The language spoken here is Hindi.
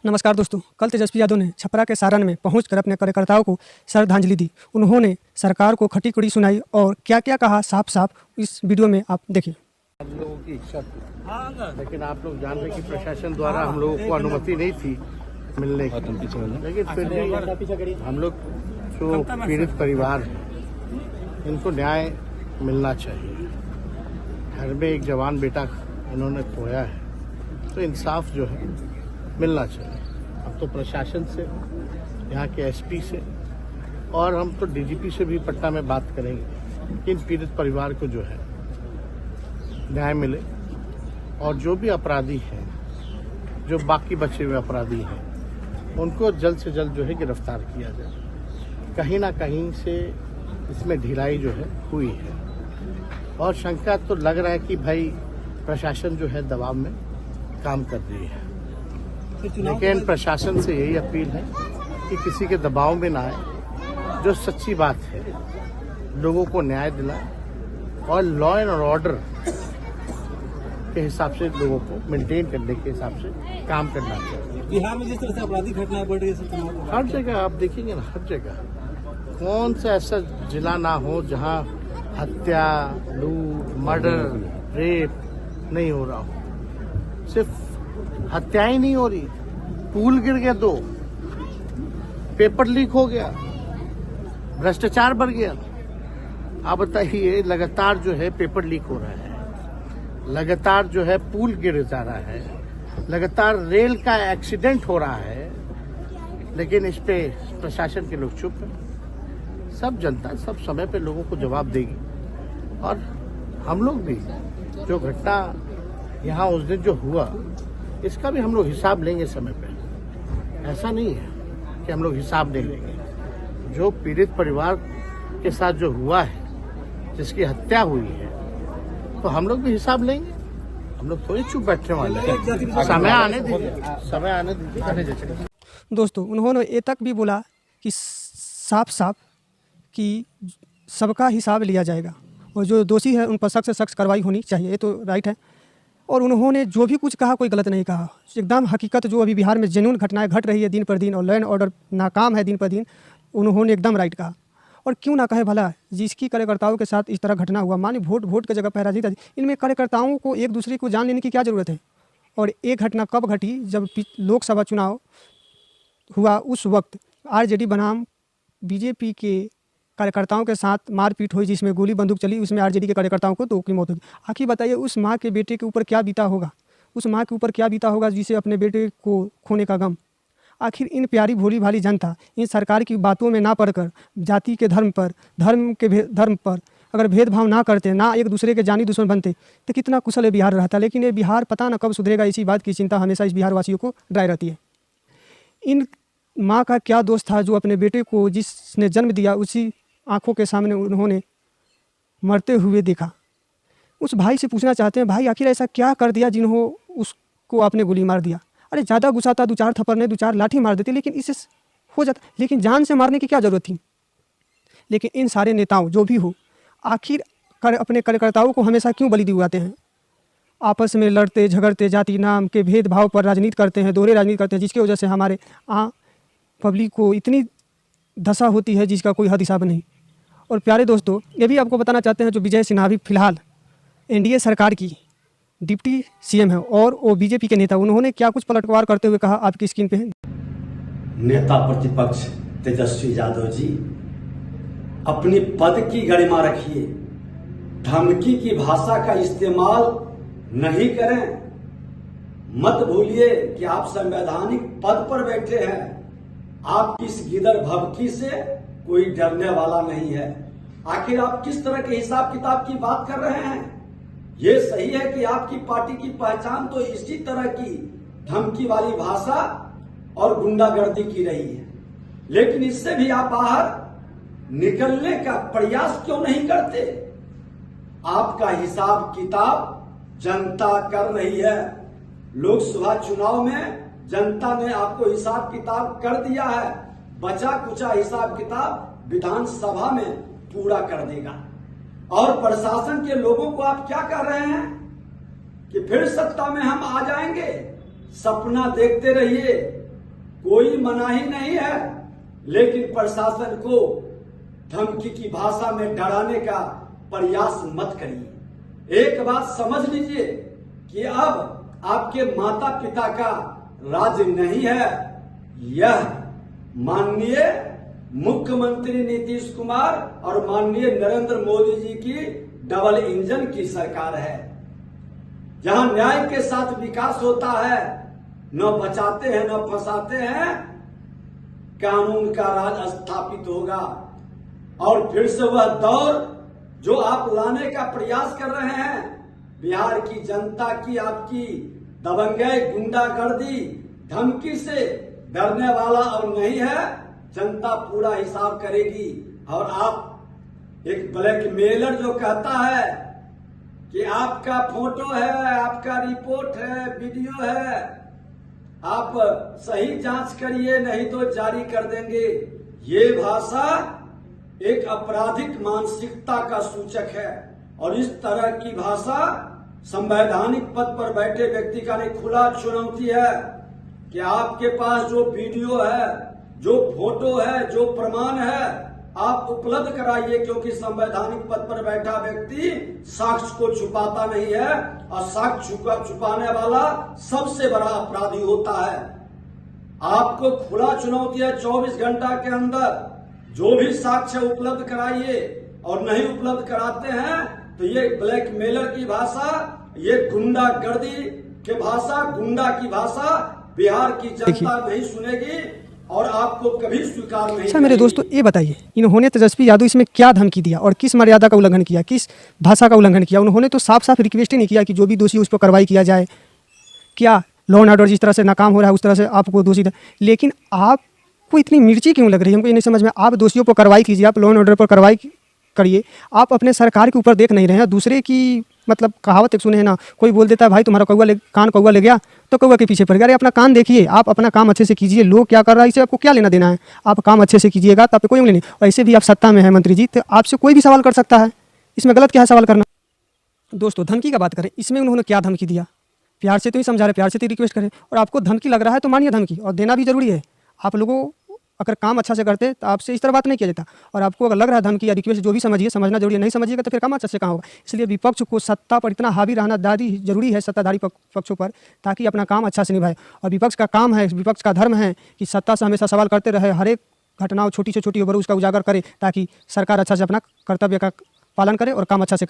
नमस्कार दोस्तों, कल तेजस्वी यादव ने छपरा के सारण में पहुंचकर अपने कार्यकर्ताओं को श्रद्धांजलि दी। उन्होंने सरकार को खटी कड़ी सुनाई और क्या क्या कहा साफ साफ इस वीडियो में आप देखिए। हम लोगों की इच्छा थी, लेकिन आप लोग जान रहे कि प्रशासन द्वारा हम लोगों को अनुमति नहीं थी मिलने की, लेकिन फिर भी हम लोग जो पीड़ित परिवार है इनको न्याय मिलना चाहिए। घर में एक जवान बेटा इन्होंने खोया है तो इंसाफ जो है मिलना चाहिए। अब तो प्रशासन से, यहाँ के एसपी से और हम तो डीजीपी से भी पटना में बात करेंगे कि इन पीड़ित परिवार को जो है न्याय मिले और जो भी अपराधी हैं, जो बाकी बचे हुए अपराधी हैं, उनको जल्द से जल्द जो है गिरफ्तार किया जाए। कहीं ना कहीं से इसमें ढिलाई जो है हुई है और शंका तो लग रहा है कि भाई प्रशासन जो है दबाव में काम कर रही है, लेकिन प्रशासन से यही अपील है कि किसी के दबाव में ना आए, जो सच्ची बात है लोगों को न्याय दिलाए और लॉ एंड ऑर्डर के हिसाब से लोगों को मेंटेन करने के हिसाब से काम करना चाहिए। बिहार में जिस तरह से आपराधिक घटनाएं बढ़ रही है हर जगह आप देखेंगे ना, हर जगह कौन सा ऐसा जिला ना हो जहां हत्या, लूट, मर्डर, रेप नहीं हो रहा हो। सिर्फ हत्याएं नहीं हो रही, पुल गिर गया, 2 पेपर लीक हो गया, भ्रष्टाचार बढ़ गया। आप बताइए, लगातार जो है पेपर लीक हो रहा है, लगातार जो है पुल गिर जा रहा है, लगातार रेल का एक्सीडेंट हो रहा है, लेकिन इस पे प्रशासन के लोग चुप हैं। सब जनता सब समय पे लोगों को जवाब देगी और हम लोग भी जो घटना यहाँ उस दिन जो हुआ इसका भी हम लोग हिसाब लेंगे समय पे। ऐसा नहीं है कि हम लोग हिसाब नहीं लेंगे। जो पीड़ित परिवार के साथ जो हुआ है, जिसकी हत्या हुई है, तो हम लोग भी हिसाब लेंगे। हम लोग थोड़ी चुप बैठने वाले हैं। समय आने दीजिए। दोस्तों, उन्होंने ये तक भी बोला कि साफ साफ कि सबका हिसाब लिया जाएगा और जो दोषी है उन पर सख्त से सख्त कार्रवाई होनी चाहिए। ये तो राइट है। और उन्होंने जो भी कुछ कहा कोई गलत नहीं कहा, एकदम हकीकत जो अभी बिहार में जेन्युइन घटनाएं घट रही है दिन पर दिन और लॉ एंड ऑर्डर नाकाम है दिन पर दिन, उन्होंने एकदम राइट कहा। और क्यों ना कहे भला, जिसकी कार्यकर्ताओं के साथ इस तरह घटना हुआ, माने वोट के जगह पर राजनीति, इनमें कार्यकर्ताओं को एक दूसरे को जान लेने की क्या ज़रूरत है। और ये घटना कब घटी, जब लोकसभा चुनाव हुआ उस वक्त आरजेडी बनाम बीजेपी के कार्यकर्ताओं के साथ मारपीट हुई, जिसमें गोली बंदूक चली, उसमें आरजेडी के कार्यकर्ताओं को 2 की मौत हुई। आखिर बताइए, उस माँ के बेटे के ऊपर क्या बीता होगा, उस माँ के ऊपर क्या बीता होगा जिसे अपने बेटे को खोने का गम। आखिर इन प्यारी भोली भाली जनता इन सरकार की बातों में ना पड़कर जाति के धर्म पर, धर्म पर अगर भेदभाव ना करते, ना एक दूसरे के जानी दुश्मन बनते, तो कितना कुशल बिहार रहता। लेकिन ये बिहार पता ना कब सुधरेगा, इसी बात की चिंता हमेशा इस बिहार वासियों को ड्राई रहती है। इन माँ का क्या दोष था जो अपने बेटे को जिसने जन्म दिया उसी आंखों के सामने उन्होंने मरते हुए देखा। उस भाई से पूछना चाहते हैं, भाई आखिर ऐसा क्या कर दिया जिन्हों उसको आपने गोली मार दिया। अरे ज़्यादा गुस्सा था, 2-4 थप्पड़ ने 2-4 लाठी मार देते, लेकिन इससे हो जाता, लेकिन जान से मारने की क्या ज़रूरत थी। लेकिन इन सारे नेताओं जो भी हो, आखिर अपने कार्यकर्ताओं को हमेशा क्यों बलि दिलवाते हैं। आपस में लड़ते झगड़ते, जाति नाम के भेदभाव पर राजनीति करते हैं, दोहरे राजनीति करते हैं, जिसकी वजह से हमारे पब्लिक को इतनी दशा होती है जिसका कोई हद हिसाब नहीं। और प्यारे दोस्तों, ये भी आपको बताना चाहते हैं, जो विजय सिन्हा भी फिलहाल एनडीए सरकार की डिप्टी सीएम है और वो बीजेपी के नेता, उन्होंने क्या कुछ पलटवार करते हुए कहा, आपकी स्क्रीन पे है। नेता प्रतिपक्ष तेजस्वी यादव जी, अपनी पद की गरिमा रखिए, धमकी की भाषा का इस्तेमाल नहीं करें। मत भूलिए कि आप संवैधानिक पद पर बैठे हैं। आपकी इस गिदड़ भभकी से कोई डरने वाला नहीं है। आखिर आप किस तरह के हिसाब किताब की बात कर रहे हैं। ये सही है कि आपकी पार्टी की पहचान तो इसी तरह की धमकी वाली भाषा और गुंडागर्दी की रही है, लेकिन इससे भी आप बाहर निकलने का प्रयास क्यों नहीं करते। आपका हिसाब किताब जनता कर रही है। लोकसभा चुनाव में जनता ने आपको हिसाब किताब कर दिया है, बचा कुचा हिसाब किताब विधानसभा में पूरा कर देगा। और प्रशासन के लोगों को आप क्या कह रहे हैं कि फिर सत्ता में हम आ जाएंगे। सपना देखते रहिए, कोई मनाही नहीं है, लेकिन प्रशासन को धमकी की भाषा में डराने का प्रयास मत करिए। एक बात समझ लीजिए कि अब आपके माता पिता का राज्य नहीं है, यह माननीय मुख्यमंत्री नीतीश कुमार और माननीय नरेंद्र मोदी जी की डबल इंजन की सरकार है, जहां न्याय के साथ विकास होता है, न बचाते हैं न फंसाते हैं, कानून का राज स्थापित होगा। और फिर से वह दौर जो आप लाने का प्रयास कर रहे हैं, बिहार की जनता की आपकी दबंगई, गुंडागर्दी, धमकी से डरने वाला अब नहीं है। जनता पूरा हिसाब करेगी। और आप एक ब्लैकमेलर जो कहता है कि आपका फोटो है, आपका रिपोर्ट है, वीडियो है, आप सही जांच करिए नहीं तो जारी कर देंगे, ये भाषा एक आपराधिक मानसिकता का सूचक है। और इस तरह की भाषा संवैधानिक पद पर बैठे व्यक्ति का लिए खुला चुनौती है कि आपके पास जो वीडियो है, जो फोटो है, जो प्रमाण है, आप उपलब्ध कराइए, क्योंकि संवैधानिक पद पर बैठा व्यक्ति साक्ष्य को छुपाता नहीं है और साक्ष्य छुपाने वाला सबसे बड़ा अपराधी होता है। आपको खुला चुनौती है, 24 घंटा के अंदर जो भी साक्ष्य उपलब्ध कराइए, और नहीं उपलब्ध कराते हैं तो ये ब्लैकमेलर की भाषा, ये गुंडागर्दी की भाषा, गुंडा की भाषा बिहार की जनता नहीं सुनेगी और आपको कभी स्वीकार नहीं। अच्छा मेरे दोस्तों, ये बताइए इन्होंने तेजस्वी यादव इसमें क्या धमकी दिया और किस मर्यादा का उल्लंघन किया, किस भाषा का उल्लंघन किया? उन्होंने तो साफ साफ रिक्वेस्ट ही नहीं किया कि जो भी दोषी उस पर कार्रवाई किया जाए। क्या लॉ एंड ऑर्डर जिस तरह से नाकाम हो रहा है उस तरह से आपको दोषी, लेकिन आपको इतनी मिर्ची क्यों लग रही है? हमको ये नहीं समझ में। आप दोषियों पर कार्रवाई कीजिए, आप लॉ एंड ऑर्डर पर कार्रवाई करिए, आप अपने सरकार के ऊपर देख नहीं रहे हैं। दूसरे की मतलब कहावत एक सुने हैं ना, कोई बोल देता है भाई तुम्हारा कान कौवा ले गया तो कौवा के पीछे पड़ गया। अरे अपना कान देखिए, आप अपना काम अच्छे से कीजिए। लोग क्या कर रहा है इससे आपको क्या लेना देना है? आप काम अच्छे से कीजिएगा तो आपको कोई नहीं। और ऐसे भी आप सत्ता में है मंत्री जी, तो आपसे कोई भी सवाल कर सकता है, इसमें गलत क्या है सवाल करना? दोस्तों धमकी का बात करें, इसमें उन्होंने क्या धमकी दिया? प्यार से तो ही समझा रहे, प्यार से तो रिक्वेस्ट करें, और आपको धमकी लग रहा है तो मानिए धमकी, और देना भी जरूरी है। आप लोगों अगर काम अच्छा से करते तो आपसे इस तरह बात नहीं किया जाता। और आपको अगर लग रहा है धमकी या रिक्वेस्ट, जो भी समझिए, समझना जरूरी है, नहीं समझिएगा तो फिर काम अच्छा से कहाँ होगा। इसलिए विपक्ष को सत्ता पर इतना हावी रहना जरूरी है, सत्ताधारी पक्षों पर, ताकि अपना काम अच्छा से निभाए। और विपक्ष का काम है, विपक्ष का धर्म है कि सत्ता से हमेशा सवाल करते रहे, हर एक घटनाओं छोटी से छोटी हो उसका उजागर करे, ताकि सरकार अच्छा से अपना कर्तव्य का पालन करे और काम अच्छा से